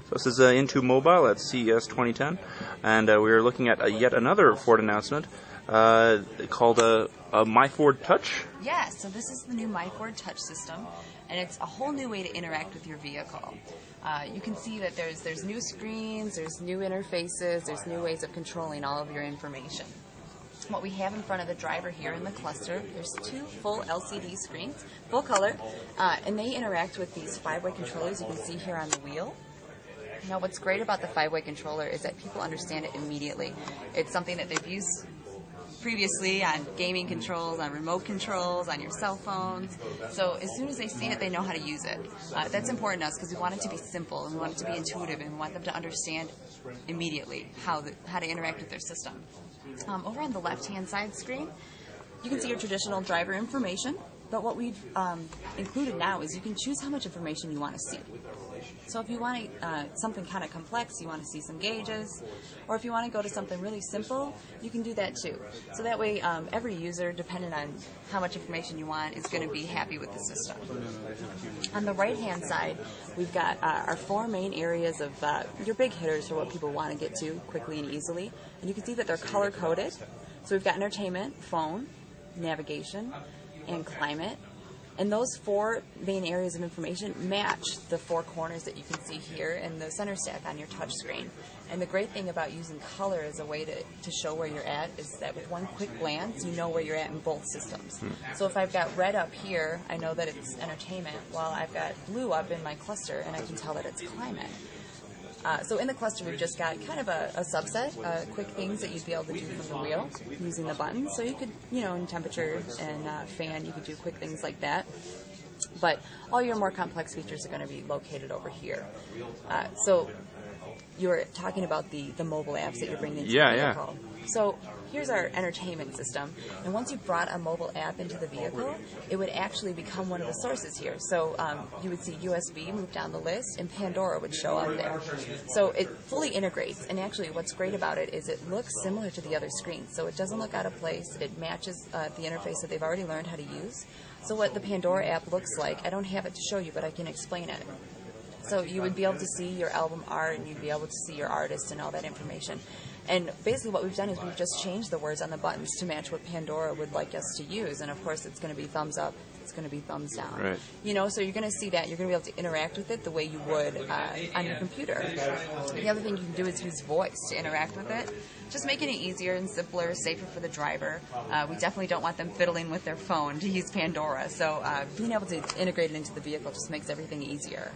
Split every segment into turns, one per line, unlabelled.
So this is Into Mobile at CES 2010, and we are looking at yet another Ford announcement called a MyFord Touch.
Yeah, so this is the new MyFord Touch system, and it's a whole new way to interact with your vehicle. You can see that there's new screens, there's new interfaces, there's new ways of controlling all of your information. What we have in front of the driver here in the cluster, there's two full LCD screens, full color, and they interact with these 5-way controllers you can see here on the wheel. Now, what's great about the 5-way controller is that people understand it immediately. It's something that they've used previously on gaming controls, on remote controls, on your cell phones. So as soon as they see it, they know how to use it. That's important to us because we want it to be simple, and we want it to be intuitive, and we want them to understand immediately how to interact with their system. Over on the left-hand side screen, you can see your traditional driver information, but what we've included now is you can choose how much information you want to see. So if you want something kind of complex, you want to see some gauges, or if you want to go to something really simple, you can do that too. So that way every user, depending on how much information you want, is going to be happy with the system. On the right-hand side, we've got our 4 main areas of your big hitters for what people want to get to quickly and easily. And you can see that they're color-coded. So we've got entertainment, phone, navigation, and climate. And those 4 main areas of information match the 4 corners that you can see here in the center stack on your touch screen. And the great thing about using color as a way to show where you're at is that with one quick glance, you know where you're at in both systems. So if I've got red up here, I know that it's entertainment, while I've got blue up in my cluster, and I can tell that it's climate. So in the cluster, we've just got kind of a subset, quick things that you'd be able to do from the wheel using the buttons. So you could, in temperature and fan, you could do quick things like that. But all your more complex features are going to be located over here. So you were talking about the mobile apps that you're bringing into the vehicle. So here's our entertainment system, and once you brought a mobile app into the vehicle, it would actually become one of the sources here. So you would see USB move down the list, and Pandora would show up there. So it fully integrates, and actually what's great about it is it looks similar to the other screens. So it doesn't look out of place. It matches the interface that they've already learned how to use. So what the Pandora app looks like, I don't have it to show you, but I can explain it. So you would be able to see your album art, and you'd be able to see your artist and all that information. And basically what we've done is we've just changed the words on the buttons to match what Pandora would like us to use. And of course it's going to be thumbs up, it's going to be thumbs down. Right. So you're going to see that. You're going to be able to interact with it the way you would on your computer. The other thing you can do is use voice to interact with it. Just making it easier and simpler, safer for the driver. We definitely don't want them fiddling with their phone to use Pandora. So being able to integrate it into the vehicle just makes everything easier.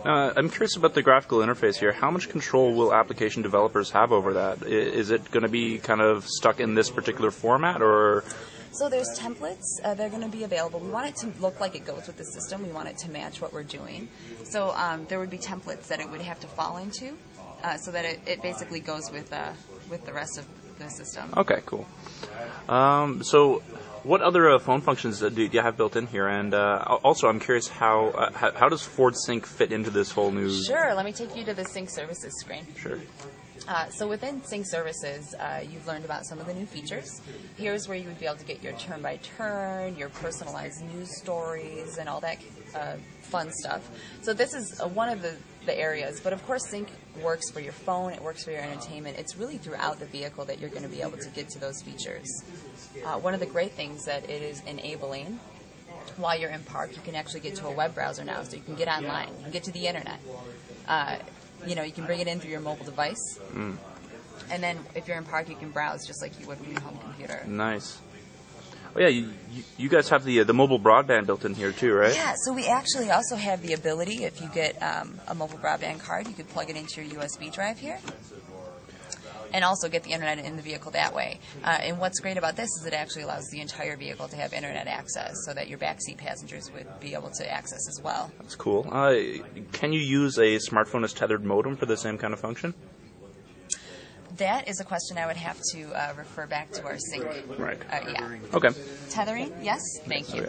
I'm curious about the graphical interface here. How much control will application developers have over that? Is it going to be kind of stuck in this particular format, or?
So there's templates. They're going to be available. We want it to look like it goes with the system. We want it to match what we're doing. So there would be templates that it would have to fall into so that it basically goes with the rest of the system.
Okay, cool. So what other phone functions do you have built in here? And also, I'm curious, how does Ford Sync fit into this whole new...
Sure, let me take you to the Sync Services screen.
Sure.
So within Sync Services, you've learned about some of the new features. Here's where you would be able to get your turn-by-turn, your personalized news stories, and all that fun stuff. So this is one of the areas. But of course, Sync works for your phone, it works for your entertainment. It's really throughout the vehicle that you're going to be able to get to those features. One of the great things that it is enabling, while you're in park, you can actually get to a web browser now, so you can get online, you can get to the internet. You can bring it in through your mobile device, and then if you're in park, you can browse just like you would with your home computer.
Nice. Oh yeah, you guys have the mobile broadband built in here too, right?
Yeah, so we actually also have the ability, if you get a mobile broadband card, you could plug it into your USB drive here, and also get the internet in the vehicle that way. And what's great about this is it actually allows the entire vehicle to have internet access so that your backseat passengers would be able to access as well.
That's cool. Can you use a smartphone as tethered modem for the same kind of function?
That is a question I would have to refer back to our Sync.
Right.
Yeah.
Okay.
Tethering? Yes. Thank you.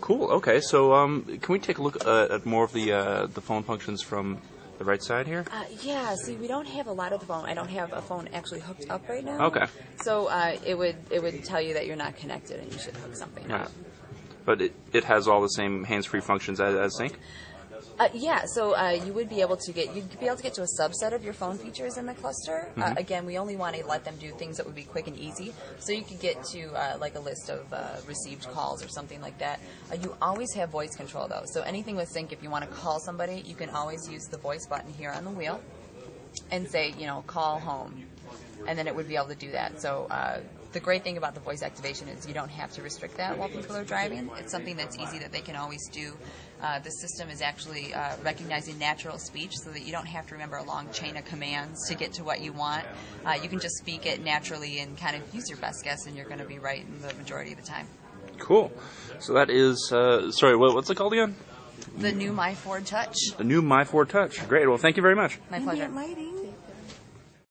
Cool. Okay. So can we take a look at more of the phone functions from the right side here?
Yeah, see, we don't have a lot of the phone. I don't have a phone actually hooked up right now.
Okay.
So it would tell you that you're not connected and you should hook something up.
But it has all the same hands-free functions as Sync?
Yeah, so you would be able to get to a subset of your phone features in the cluster. Again, we only want to let them do things that would be quick and easy. So you could get to like a list of received calls or something like that. You always have voice control though. So anything with Sync, if you want to call somebody, you can always use the voice button here on the wheel and say, call home, and then it would be able to do that. So the great thing about the voice activation is you don't have to restrict that while people are driving. It's something that's easy that they can always do. The system is actually recognizing natural speech so that you don't have to remember a long chain of commands to get to what you want. You can just speak it naturally and kind of use your best guess, and you're going to be right in the majority of the time.
Cool. So that is, sorry, what's it called again?
The new MyFord Touch.
The new MyFord Touch. Great. Well, thank you very much.
My pleasure.
Lady.